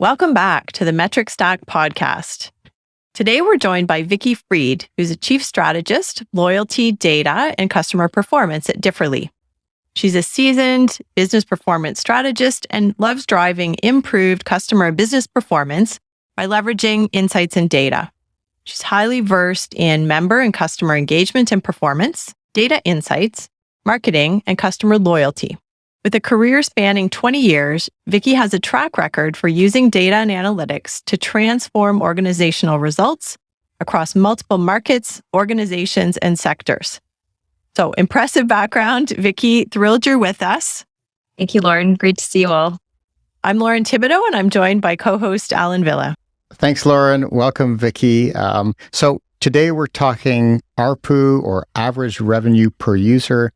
Welcome back to the Metric Stack podcast. Today, we're joined by Vicky Freed, who's a chief strategist, loyalty, data, and customer performance at Differly. She's a seasoned business performance strategist and loves driving improved customer and business performance by leveraging insights and data. She's highly versed in member and customer engagement and performance, data insights, marketing, and customer loyalty. With a career spanning 20 years, Vicky has a track record for using data and analytics to transform organizational results across multiple markets, organizations, and sectors. So, impressive background. Vicky, thrilled you're with us. Thank you, Lauren. Great to see you all. I'm Lauren Thibodeau, and I'm joined by co-host Allan Villa. Thanks, Lauren. Welcome, Vicky. So today we're talking ARPU, or average revenue per user.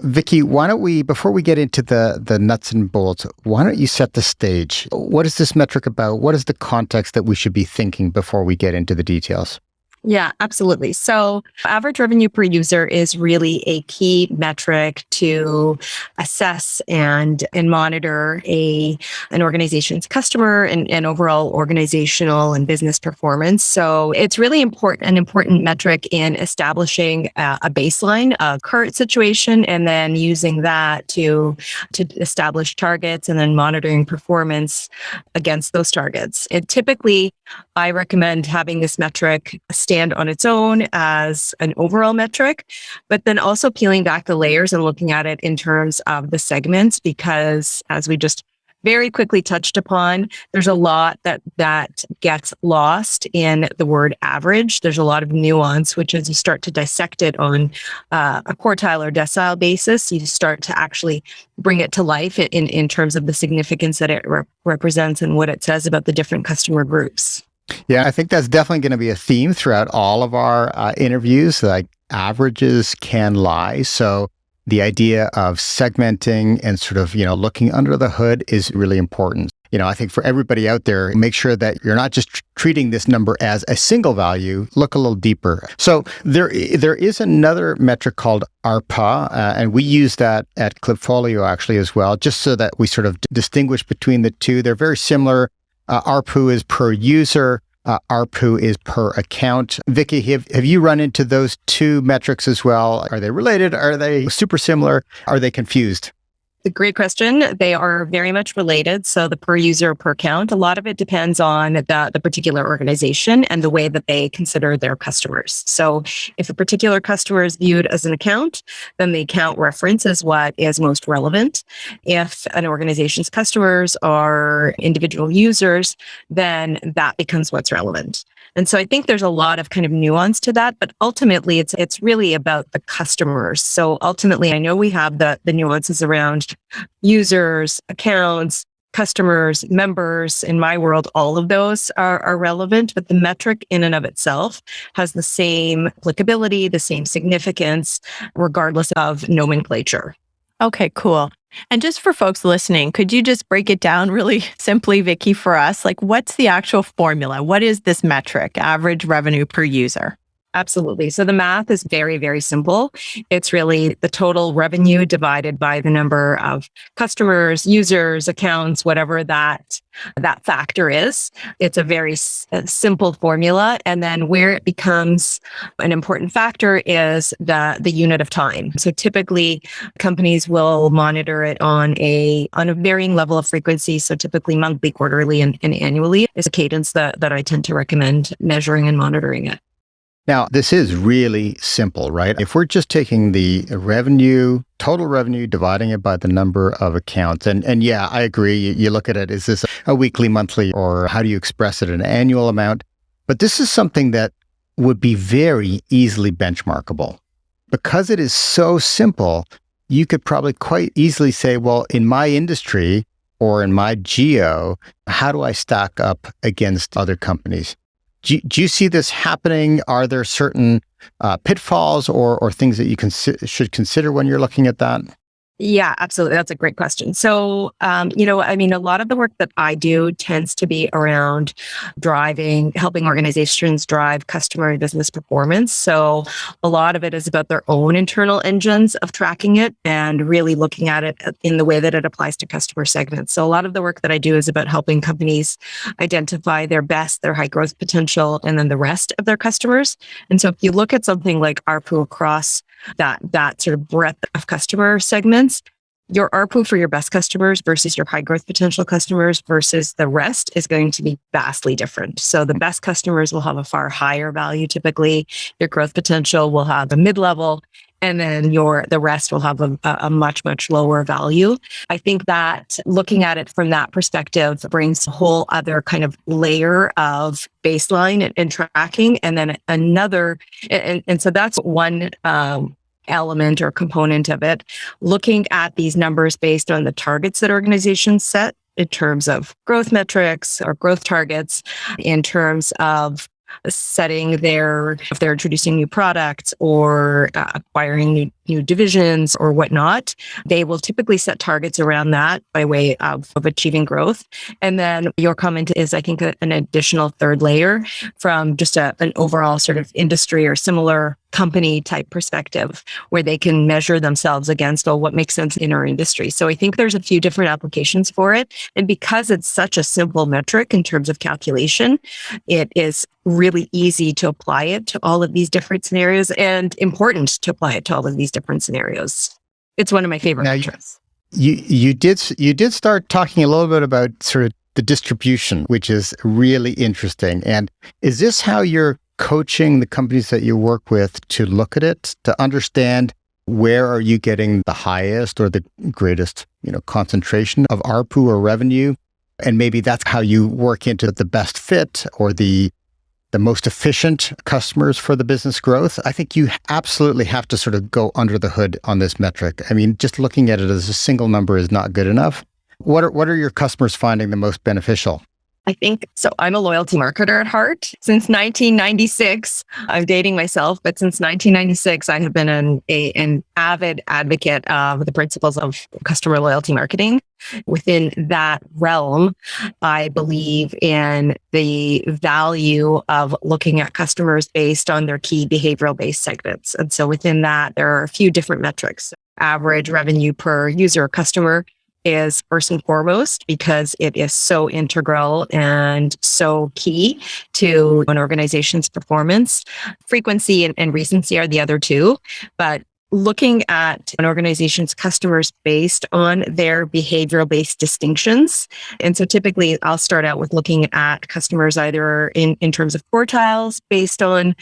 Vicky, why don't we, before we get into the nuts and bolts, why don't you set the stage? What is this metric about? What is the context that we should be thinking before we get into the details? Yeah, absolutely. So average revenue per user is really a key metric to assess and monitor an organization's customer and overall organizational and business performance. So it's really an important metric in establishing a baseline, a current situation, and then using that to establish targets and then monitoring performance against those targets. Typically, I recommend having this metric stand on its own as an overall metric, but then also peeling back the layers and looking at it in terms of the segments, because as we just very quickly touched upon, there's a lot that gets lost in the word average. There's a lot of nuance, which as you start to dissect it on a quartile or decile basis, you start to actually bring it to life in terms of the significance that it represents and what it says about the different customer groups. Yeah, I think that's definitely going to be a theme throughout all of our interviews, like averages can lie. So the idea of segmenting and sort of, looking under the hood is really important. I think for everybody out there, make sure that you're not just treating this number as a single value, look a little deeper. So there is another metric called ARPA, and we use that at Klipfolio actually as well, just so that we sort of distinguish between the two. They're very similar. ARPU is per user. ARPU is per account. Vicky, have you run into those two metrics as well? Are they related? Are they super similar? Are they confused? A great question. They are very much related. So the per user, per count, a lot of it depends on the particular organization and the way that they consider their customers. So if a particular customer is viewed as an account, then the account reference is what is most relevant. If an organization's customers are individual users, then that becomes what's relevant. And so I think there's a lot of kind of nuance to that, but ultimately it's really about the customers. So ultimately, I know we have the nuances around users, accounts, customers, members. In my world, all of those are relevant, but the metric in and of itself has the same applicability, the same significance, regardless of nomenclature. Okay, cool. And just for folks listening, could you just break it down really simply, Vicky, for us? Like, what's the actual formula? What is this metric, average revenue per user? Absolutely. So the math is very, very simple. It's really the total revenue divided by the number of customers, users, accounts, whatever that factor is. It's a very simple formula. And then where it becomes an important factor is the unit of time. So typically companies will monitor it on a varying level of frequency. So typically monthly, quarterly, and annually is a cadence that I tend to recommend measuring and monitoring it. Now, this is really simple, right? If we're just taking the revenue, total revenue, dividing it by the number of accounts, and yeah, I agree. You look at it, is this a weekly, monthly, or how do you express it, an annual amount? But this is something that would be very easily benchmarkable. Because it is so simple, you could probably quite easily say, well, in my industry or in my geo, how do I stack up against other companies? Do you see this happening? Are there certain pitfalls or things that you should consider when you're looking at that? Yeah, absolutely. That's a great question. So, a lot of the work that I do tends to be around helping organizations drive customer and business performance. So, a lot of it is about their own internal engines of tracking it and really looking at it in the way that it applies to customer segments. So, a lot of the work that I do is about helping companies identify their best, their high growth potential, and then the rest of their customers. And so, if you look at something like ARPU across that sort of breadth of customer segments, your ARPU for your best customers versus your high growth potential customers versus the rest is going to be vastly different. So the best customers will have a far higher value typically. Your growth potential will have a mid-level, and then the rest will have a much, much lower value. I think that looking at it from that perspective brings a whole other kind of layer of baseline and tracking. And then another, and so that's one element or component of it, looking at these numbers based on the targets that organizations set in terms of growth metrics or growth targets, in terms of setting if they're introducing new products or acquiring new divisions or whatnot, they will typically set targets around that by way of achieving growth. And then your comment is, I think, an additional third layer from just an overall sort of industry or similar company type perspective, where they can measure themselves against what makes sense in our industry. So I think there's a few different applications for it. And because it's such a simple metric in terms of calculation, it is really easy to apply it to all of these different scenarios, and important to apply it to all of these different scenarios. It's one of my favorite metrics. You did start talking a little bit about sort of the distribution, which is really interesting. And is this how you're coaching the companies that you work with to look at it, to understand where are you getting the highest or the greatest, concentration of ARPU or revenue? And maybe that's how you work into the best fit or the most efficient customers for the business growth. I think you absolutely have to sort of go under the hood on this metric. I mean, just looking at it as a single number is not good enough. What are your customers finding the most beneficial? I think so. I'm a loyalty marketer at heart. Since 1996, I'm dating myself, but since 1996, I have been an avid advocate of the principles of customer loyalty marketing. Within that realm, I believe in the value of looking at customers based on their key behavioral based segments. And so within that, there are a few different metrics. Average revenue per user or customer is first and foremost, because it is so integral and so key to an organization's performance. Frequency and recency are the other two, but looking at an organization's customers based on their behavioral based distinctions. And so typically I'll start out with looking at customers either in terms of quartiles based on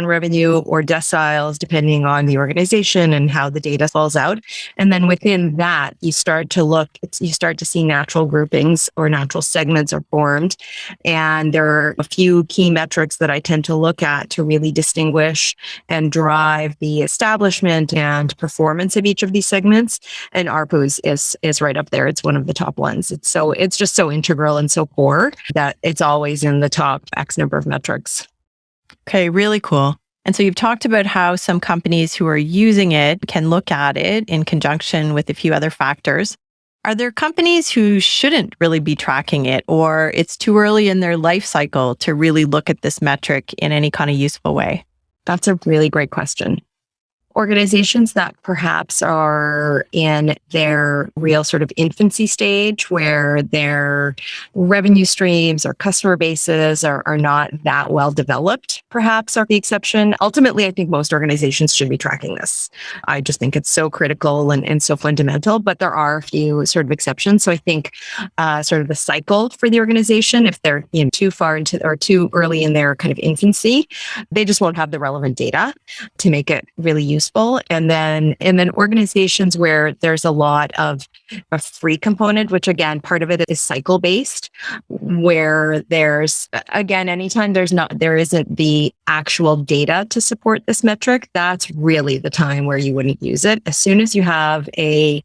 revenue, or deciles, depending on the organization and how the data falls out. And then within that, you start to see natural groupings or natural segments are formed. And there are a few key metrics that I tend to look at to really distinguish and drive the establishment and performance of each of these segments. And ARPU is right up there. It's one of the top ones. It's just so integral and so core that it's always in the top X number of metrics. Okay, really cool. And so you've talked about how some companies who are using it can look at it in conjunction with a few other factors. Are there companies who shouldn't really be tracking it, or it's too early in their life cycle to really look at this metric in any kind of useful way? That's a really great question. Organizations that perhaps are in their real sort of infancy stage, where their revenue streams or customer bases are not that well developed, perhaps are the exception. Ultimately, I think most organizations should be tracking this. I just think it's so critical and so fundamental, but there are a few sort of exceptions. So I think sort of the cycle for the organization, if they're too far into or too early in their kind of infancy, they just won't have the relevant data to make it really useful. And then organizations where there's a lot of a free component, which again, part of it is cycle based, where there's, again, anytime there isn't the actual data to support this metric, that's really the time where you wouldn't use it. As soon as you have a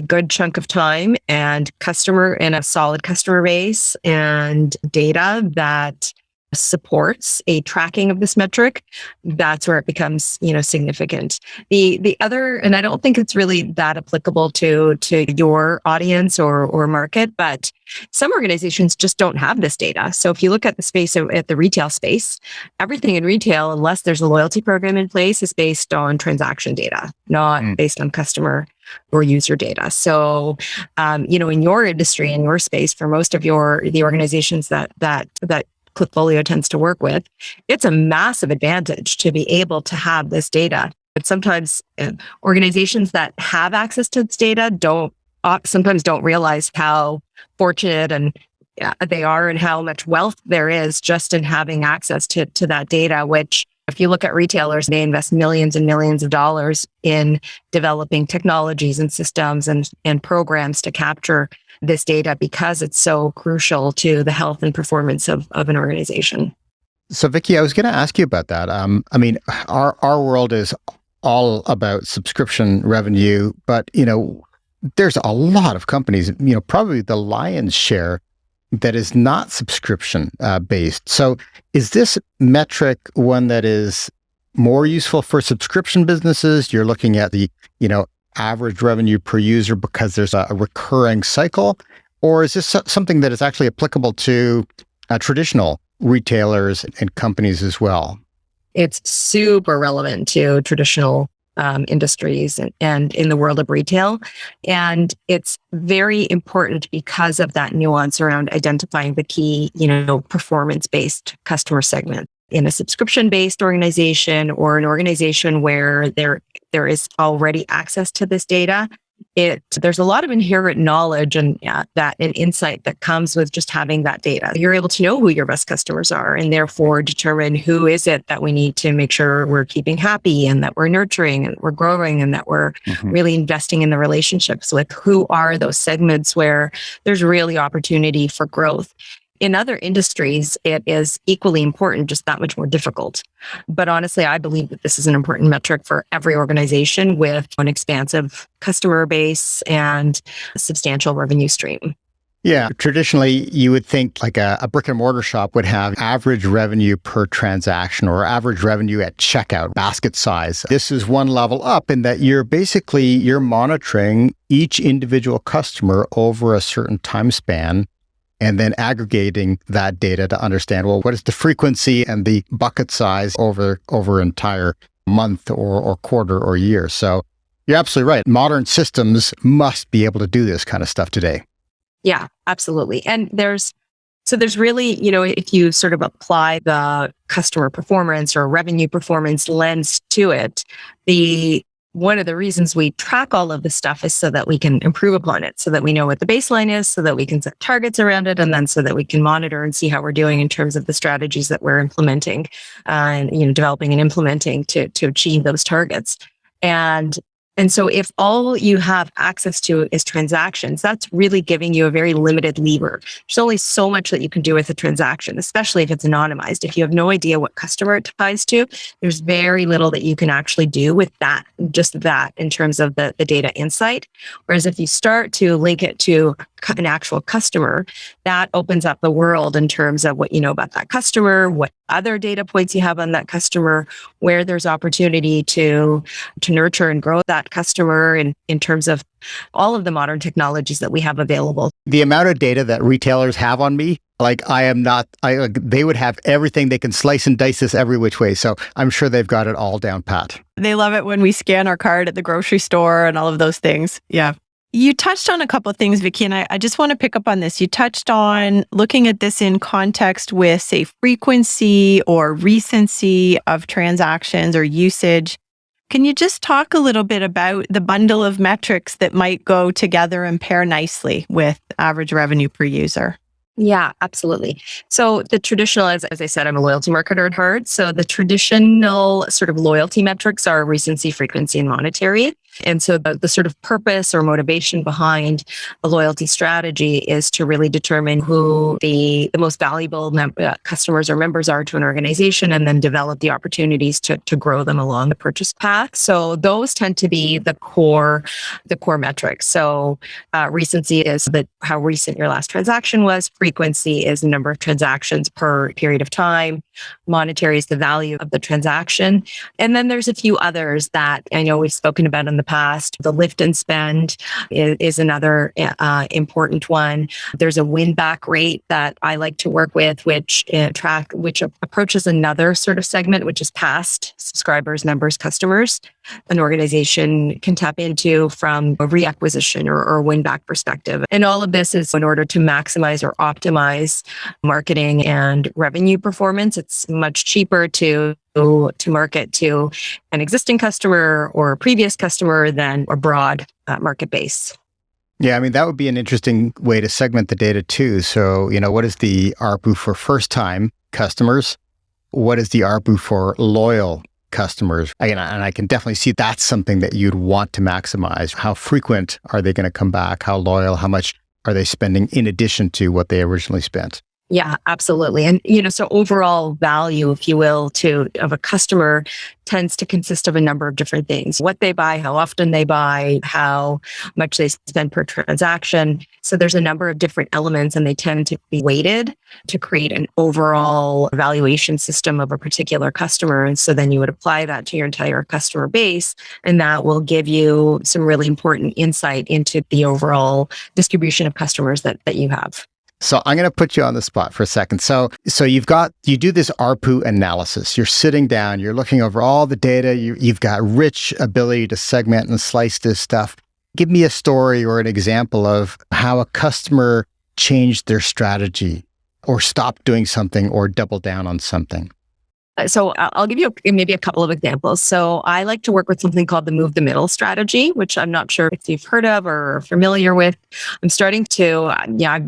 good chunk of time and a solid customer base and data that supports a tracking of this metric, that's where it becomes, significant. The other, and I don't think it's really that applicable to your audience or market, but some organizations just don't have this data. So if you look at the space at the retail space, everything in retail, unless there's a loyalty program in place, is based on transaction data, not based on customer or user data. So, in your industry, in your space, for most of the organizations that Klipfolio tends to work with, it's a massive advantage to be able to have this data. But sometimes organizations that have access to this data sometimes don't realize how fortunate and they are and how much wealth there is just in having access to that data, which if you look at retailers, they invest millions and millions of dollars in developing technologies and systems and programs to capture this data because it's so crucial to the health and performance of an organization. So, Vicky, I was going to ask you about that. Our world is all about subscription revenue, but there's a lot of companies. Probably the lion's share that is not subscription based. So, is this metric one that is more useful for subscription businesses? You're looking at the average revenue per user because there's a recurring cycle, or is this something that is actually applicable to traditional retailers and companies as well? It's super relevant to traditional industries and in the world of retail. And it's very important because of that nuance around identifying the key, performance-based customer segment. In a subscription-based organization or an organization where there is already access to this data, there's a lot of inherent knowledge and insight that comes with just having that data. You're able to know who your best customers are and therefore determine who is it that we need to make sure we're keeping happy and that we're nurturing and we're growing and that we're really investing in the relationships with who are those segments where there's really opportunity for growth. In other industries, it is equally important, just that much more difficult. But honestly, I believe that this is an important metric for every organization with an expansive customer base and a substantial revenue stream. Yeah. Traditionally, you would think like a brick and mortar shop would have average revenue per transaction or average revenue at checkout, basket size. This is one level up in that you're monitoring each individual customer over a certain time span and then aggregating that data to understand, well, what is the frequency and the bucket size over entire month or quarter or year. So you're absolutely right. Modern systems must be able to do this kind of stuff today. Yeah, absolutely. And there's really, if you sort of apply the customer performance or revenue performance lens to it, one of the reasons we track all of this stuff is so that we can improve upon it, so that we know what the baseline is, so that we can set targets around it, and then so that we can monitor and see how we're doing in terms of the strategies that we're implementing and, developing and implementing to achieve those targets. And so if all you have access to is transactions, that's really giving you a very limited lever. There's only so much that you can do with a transaction, especially if it's anonymized. If you have no idea what customer it ties to, there's very little that you can actually do with that, just that in terms of the data insight. Whereas if you start to link it to an actual customer, that opens up the world in terms of what you know about that customer, what other data points you have on that customer, where there's opportunity to nurture and grow that customer in terms of all of the modern technologies that we have available. The amount of data that retailers have on me, they would have everything. They can slice and dice this every which way. So I'm sure they've got it all down pat. They love it when we scan our card at the grocery store and all of those things. Yeah. You touched on a couple of things, Vicky, and I just want to pick up on this. You touched on looking at this in context with, say, frequency or recency of transactions or usage. Can you just talk a little bit about the bundle of metrics that might go together and pair nicely with average revenue per user? Yeah, absolutely. So the traditional, as I said, I'm a loyalty marketer at heart. So the traditional sort of loyalty metrics are recency, frequency, and monetary. And so the sort of purpose or motivation behind a loyalty strategy is to really determine who the most valuable customers or members are to an organization, and then develop the opportunities to grow them along the purchase path. So those tend to be the core metrics. So recency is how recent your last transaction was. Frequency is the number of transactions per period of time. Monetary is the value of the transaction. And then there's a few others that I know we've spoken about in the past. The lift and spend is another important one. There's a win back rate that I like to work with, which approaches another sort of segment, which is past subscribers, members, customers. An organization can tap into from a reacquisition or win back perspective. And all of this is in order to maximize or optimize marketing and revenue performance. It's much cheaper to market to an existing customer or a previous customer than a broad market base. Yeah, I mean, that would be an interesting way to segment the data too. So, what is the ARPU for first-time customers? What is the ARPU for loyal customers? And I can definitely see that's something that you'd want to maximize. How frequent are they going to come back? How loyal? How much are they spending in addition to what they originally spent? Yeah, absolutely. And, so overall value, if you will, of a customer tends to consist of a number of different things. What they buy, how often they buy, how much they spend per transaction. So there's a number of different elements, and they tend to be weighted to create an overall evaluation system of a particular customer. And so then you would apply that to your entire customer base, and that will give you some really important insight into the overall distribution of customers that you have. So I'm going to put you on the spot for a second. So you do this ARPU analysis. You're sitting down, you're looking over all the data. You've got rich ability to segment and slice this stuff. Give me a story or an example of how a customer changed their strategy or stopped doing something or doubled down on something. So I'll give you maybe a couple of examples. So I like to work with something called the move the middle strategy, which I'm not sure if you've heard of or are familiar with. I'm starting to,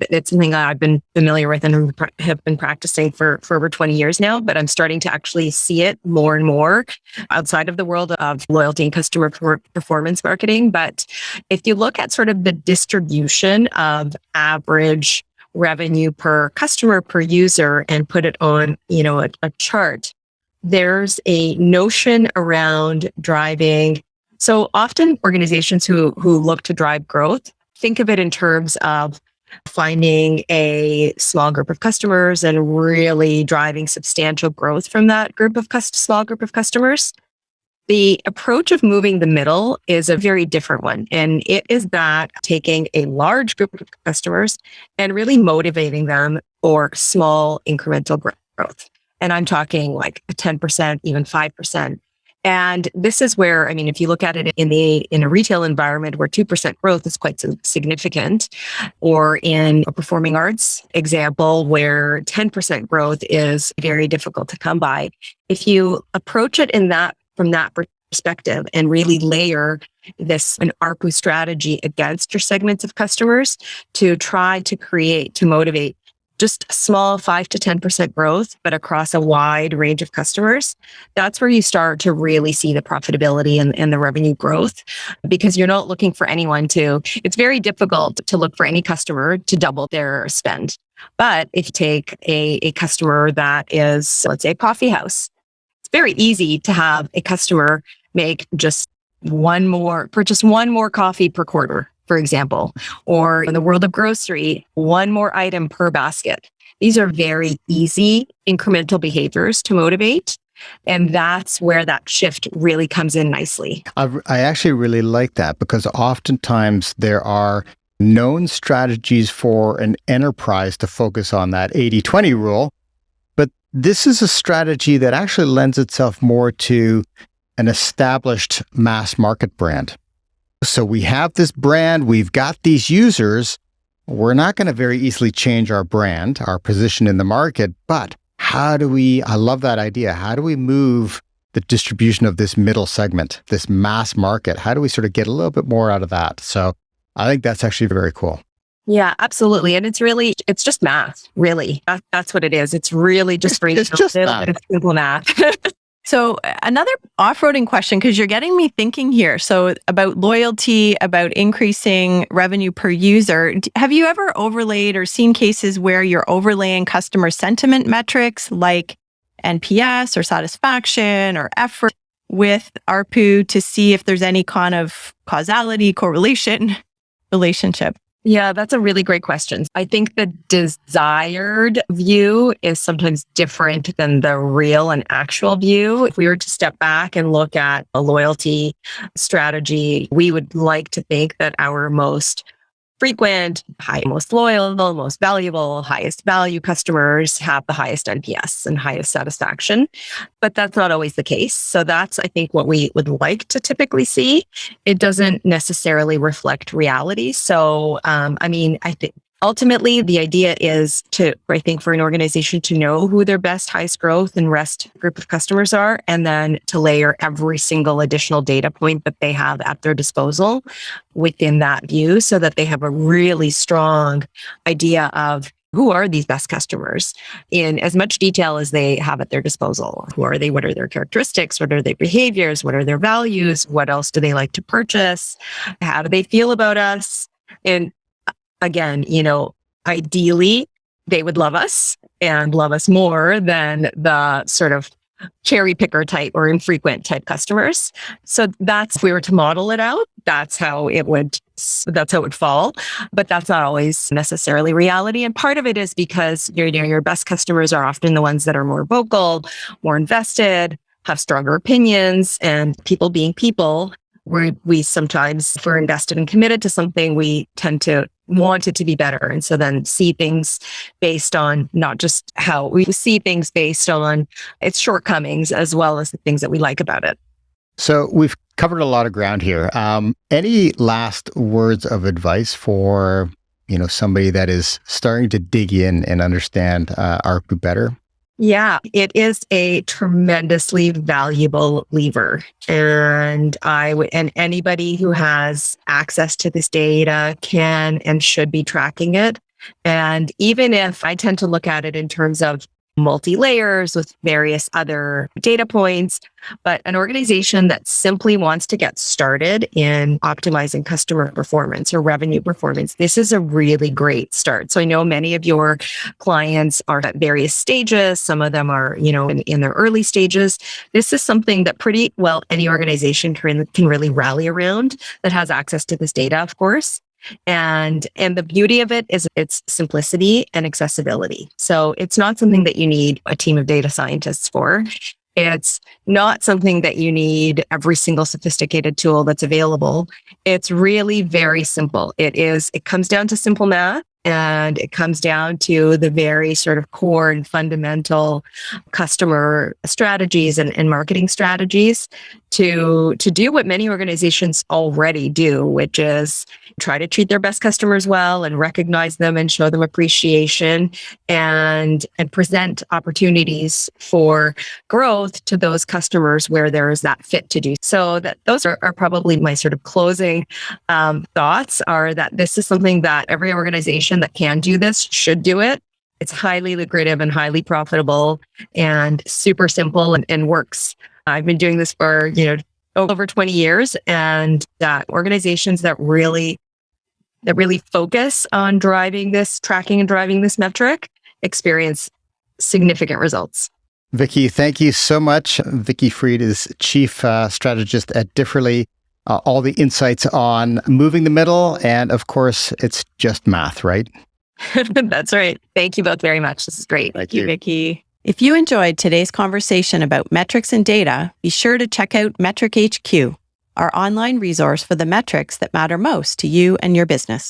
it's something that I've been familiar with and have been practicing for over 20 years now, but I'm starting to actually see it more and more outside of the world of loyalty and customer performance marketing. But if you look at sort of the distribution of average revenue per customer per user and put it on, a chart, there's a notion around driving. So often organizations who look to drive growth think of it in terms of finding a small group of customers and really driving substantial growth from that small group of customers. The approach of moving the middle is a very different one. And it is that taking a large group of customers and really motivating them for small incremental growth. And I'm talking like a 10%, even 5%. And this is where, if you look at it in a retail environment where 2% growth is quite significant, or in a performing arts example where 10% growth is very difficult to come by. If you approach it from that perspective and really layer an ARPU strategy against your segments of customers to try to motivate just small 5 to 10% growth, but across a wide range of customers, that's where you start to really see the profitability and the revenue growth, because you're not looking for it's very difficult to look for any customer to double their spend. But if you take a customer that is, let's say, a coffee house, very easy to have a customer make just purchase one more coffee per quarter, for example, or in the world of grocery, one more item per basket. These are very easy incremental behaviors to motivate. And that's where that shift really comes in nicely. I actually really like that, because oftentimes there are known strategies for an enterprise to focus on that 80-20 rule. This is a strategy that actually lends itself more to an established mass market brand. So we have this brand, we've got these users. We're not going to very easily change our brand, our position in the market, but I love that idea. How do we move the distribution of this middle segment, this mass market? How do we sort of get a little bit more out of that? So I think that's actually very cool. Yeah, absolutely. And it's just math, really. That's what it is. It's really just it's just math. It's simple math. So another off-roading question, because you're getting me thinking here. So about loyalty, about increasing revenue per user. Have you ever overlaid or seen cases where you're overlaying customer sentiment metrics like NPS or satisfaction or effort with ARPU to see if there's any kind of causality, correlation, relationship? Yeah, that's a really great question. I think the desired view is sometimes different than the real and actual view. If we were to step back and look at a loyalty strategy, we would like to think that our most frequent, most loyal, most valuable, highest value customers have the highest NPS and highest satisfaction. But that's not always the case. So that's, I think, what we would like to typically see. It doesn't necessarily reflect reality. So, I think ultimately the idea is I think for an organization to know who their best, highest growth and rest group of customers are, and then to layer every single additional data point that they have at their disposal within that view so that they have a really strong idea of who are these best customers in as much detail as they have at their disposal. Who are they? What are their characteristics? What are their behaviors? What are their values? What else do they like to purchase? How do they feel about us? And again, ideally, they would love us and love us more than the sort of cherry picker type or infrequent type customers. So that's, if we were to model it out, that's how it would fall. But that's not always necessarily reality. And part of it is because your best customers are often the ones that are more vocal, more invested, have stronger opinions, and people being people, we sometimes, if we're invested and committed to something, we tend to want it to be better. And so then see things based on not just how we see things based on its shortcomings as well as the things that we like about it. So we've covered a lot of ground here. Any last words of advice for, somebody that is starting to dig in and understand ARPU better? Yeah, it is a tremendously valuable lever. And anybody who has access to this data can and should be tracking it. And even if I tend to look at it in terms of multi-layers with various other data points, but an organization that simply wants to get started in optimizing customer performance or revenue performance, this is a really great start. So I know many of your clients are at various stages. Some of them are, in their early stages. This is something that pretty well any organization can really rally around that has access to this data, of course. And the beauty of it is its simplicity and accessibility. So it's not something that you need a team of data scientists for. It's not something that you need every single sophisticated tool that's available. It's really very simple. It comes down to simple math, and it comes down to the very sort of core and fundamental customer strategies and marketing strategies to do what many organizations already do, which is try to treat their best customers well and recognize them and show them appreciation and present opportunities for growth to those customers where there is that fit to do. So those are probably my sort of closing thoughts, are that this is something that every organization that can do this should do it. It's highly lucrative and highly profitable and super simple and works. I've been doing this for, over 20 years, and organizations that really focus on tracking and driving this metric experience significant results. Vicky, thank you so much. Vicky Freed is Chief Strategist at Differly. All the insights on moving the middle, and of course, it's just math, right? That's right. Thank you both very much. This is great. Thank you, Vicky. If you enjoyed today's conversation about metrics and data, be sure to check out Metric HQ, our online resource for the metrics that matter most to you and your business.